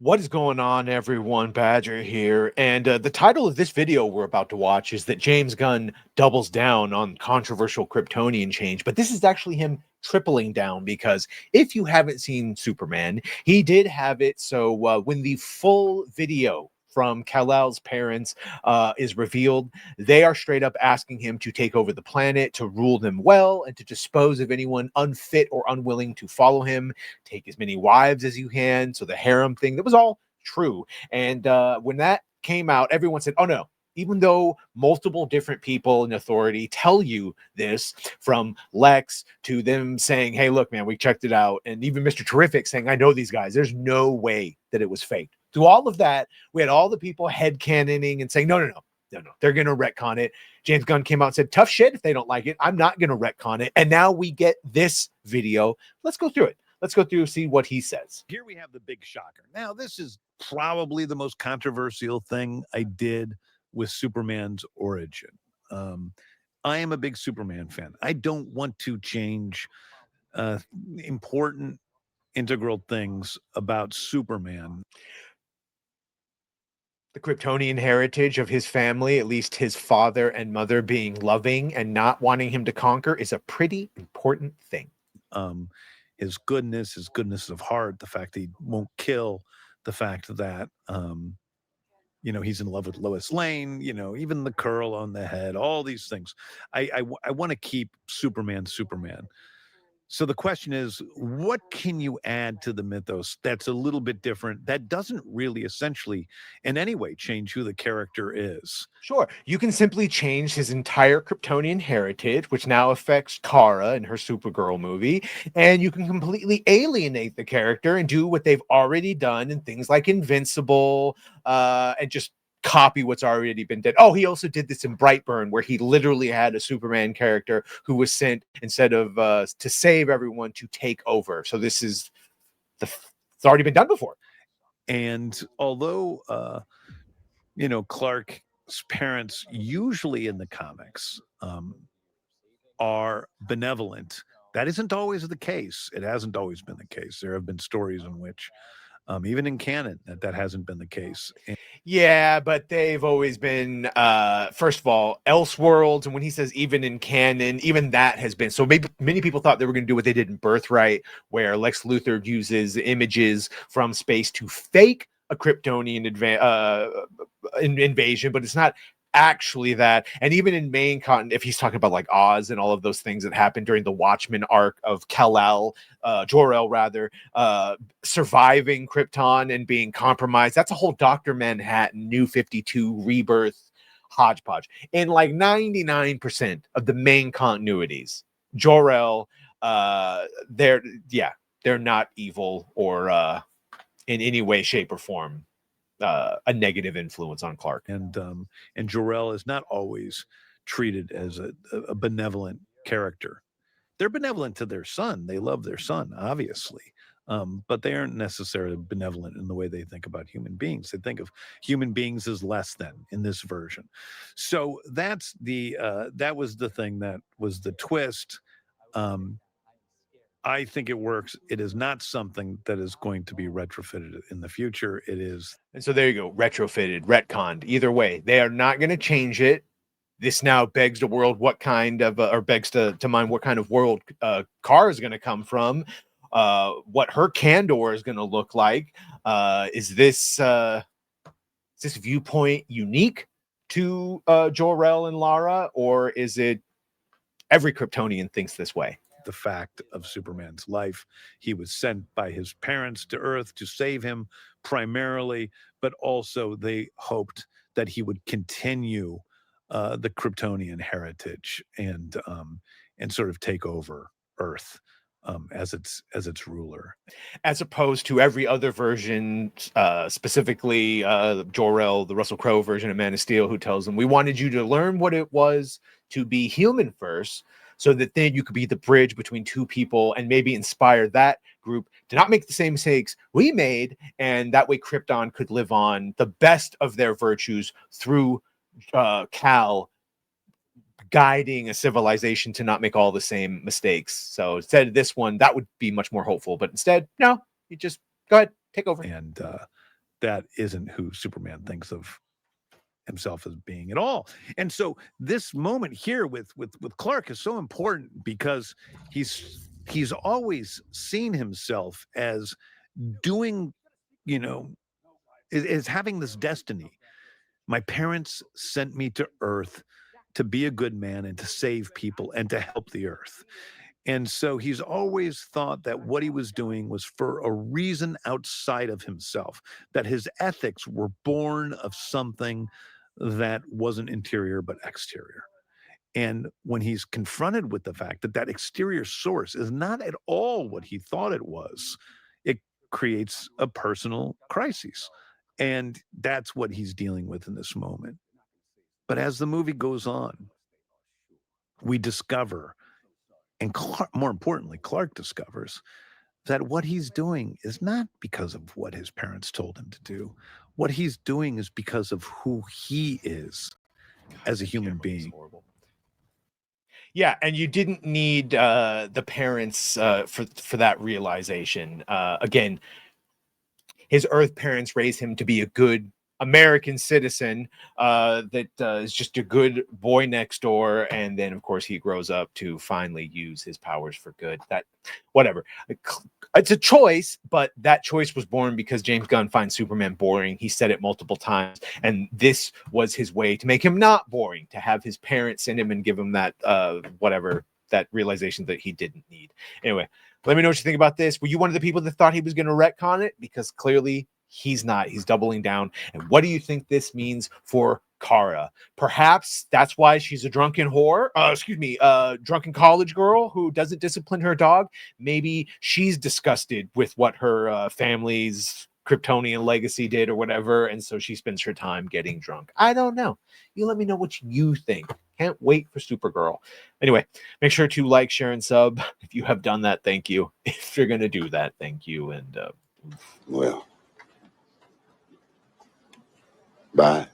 What is going on, everyone? Badger here. And the title of this video we're about to watch is that James Gunn doubles down on controversial Kryptonian change. But this is actually him tripling down, because if you haven't seen Superman, he did have it. So when the full video from Kal-El's parents is revealed, they are straight up asking him to take over the planet, to rule them well, and to dispose of anyone unfit or unwilling to follow him. Take as many wives as you can. So the harem thing, that was all true. And when that came out, everyone said, oh no, even though multiple different people in authority tell you this, from Lex to them saying, hey, look, man, we checked it out. And even Mr. Terrific saying, I know these guys. There's no way that it was fake. Through all of that, we had all the people headcanoning and saying, no, they're going to retcon it. James Gunn came out and said, tough shit if they don't like it. I'm not going to retcon it. And now we get this video. Let's go through it. Let's go through and see what he says. Here we have the big shocker. Now, this is probably the most controversial thing I did with Superman's origin. I am a big Superman fan. I don't want to change important, integral things about Superman. The Kryptonian heritage of his family, at least his father and mother being loving and not wanting him to conquer, is a pretty important thing. His goodness of heart, the fact that he won't kill, the fact that, he's in love with Lois Lane, even the curl on the head, all these things. I want to keep Superman. So the question is, what can you add to the mythos that's a little bit different, that doesn't really essentially in any way change who the character is? Sure, you can simply change his entire Kryptonian heritage, which now affects Kara in her Supergirl movie, and you can completely alienate the character and do what they've already done in things like Invincible, and just copy what's already been done. Oh, he also did this in Brightburn, where he literally had a Superman character who was sent, instead of to save everyone, to take over. So this is it's already been done before. And although Clark's parents usually in the comics are benevolent, that isn't always the case. It hasn't always been the case. There have been stories in which even in canon, that hasn't been the case. Yeah, but they've always been, first of all, Elseworlds, and when he says even in canon, even that has been. So maybe many people thought they were going to do what they did in Birthright, where Lex Luthor uses images from space to fake a Kryptonian invasion, but it's not actually that. And even in main content, if he's talking about like Oz and all of those things that happened during the Watchmen arc of Kal-El, Jor-El rather, surviving Krypton and being compromised, that's a whole Dr. Manhattan, New 52, Rebirth hodgepodge. In like 99% of the main continuities, Jor-El, they're not evil or in any way, shape, or form a negative influence on Clark. And Jor-El is not always treated as a benevolent character. They're benevolent to their son. They love their son, obviously. But they aren't necessarily benevolent in the way they think about human beings. They think of human beings as less than in this version. So that's that was the thing that was the twist. I think it works. It is not something that is going to be retrofitted in the future. It is. And so there you go. Retrofitted, retconned. Either way, they are not going to change it. This now begs the world what kind of, or begs to mind what kind of world Kara is going to come from, what her Kandor is going to look like. Is this viewpoint unique to Jor-El and Lara, or is it every Kryptonian thinks this way? The fact of Superman's life. He was sent by his parents to Earth to save him primarily, but also they hoped that he would continue the Kryptonian heritage and sort of take over Earth as its ruler, as opposed to every other version, specifically Jor-El, the Russell Crowe version of Man of Steel, who tells them, we wanted you to learn what it was to be human first, so that then you could be the bridge between two people and maybe inspire that group to not make the same mistakes we made, and that way Krypton could live on the best of their virtues through Kal guiding a civilization to not make all the same mistakes. So instead of this one, that would be much more hopeful. But instead, no, you just go ahead, take over. And that isn't who Superman thinks of himself as being at all. And so this moment here with Clark is so important because he's always seen himself as doing, you know, is having this destiny. My parents sent me to Earth to be a good man and to save people and to help the Earth. And so he's always thought that what he was doing was for a reason outside of himself, that his ethics were born of something that wasn't interior but exterior. And when he's confronted with the fact that that exterior source is not at all what he thought it was, it creates a personal crisis. And that's what he's dealing with in this moment. But as the movie goes on, we discover, and Clark, more importantly, Clark discovers that what he's doing is not because of what his parents told him to do. What he's doing is because of who he is as a human being. Yeah, and you didn't need the parents for that realization. Again, his Earth parents raised him to be a good American citizen that is just a good boy next door, and then of course he grows up to finally use his powers for good. That, whatever, it's a choice, but that choice was born because James Gunn finds Superman boring. He said it multiple times, and this was his way to make him not boring, to have his parents send him and give him that whatever, that realization that he didn't need. Anyway, let me know what you think about this. Were you one of the people that thought he was going to retcon it? Because clearly he's not. He's doubling down. And what do you think this means for Kara? Perhaps that's why she's a drunken whore. Drunken college girl who doesn't discipline her dog. Maybe she's disgusted with what her family's Kryptonian legacy did or whatever, and so she spends her time getting drunk. I don't know. You let me know what you think. Can't wait for Supergirl. Anyway, make sure to like, share, and sub. If you have done that, thank you. If you're going to do that, thank you. And well, bye.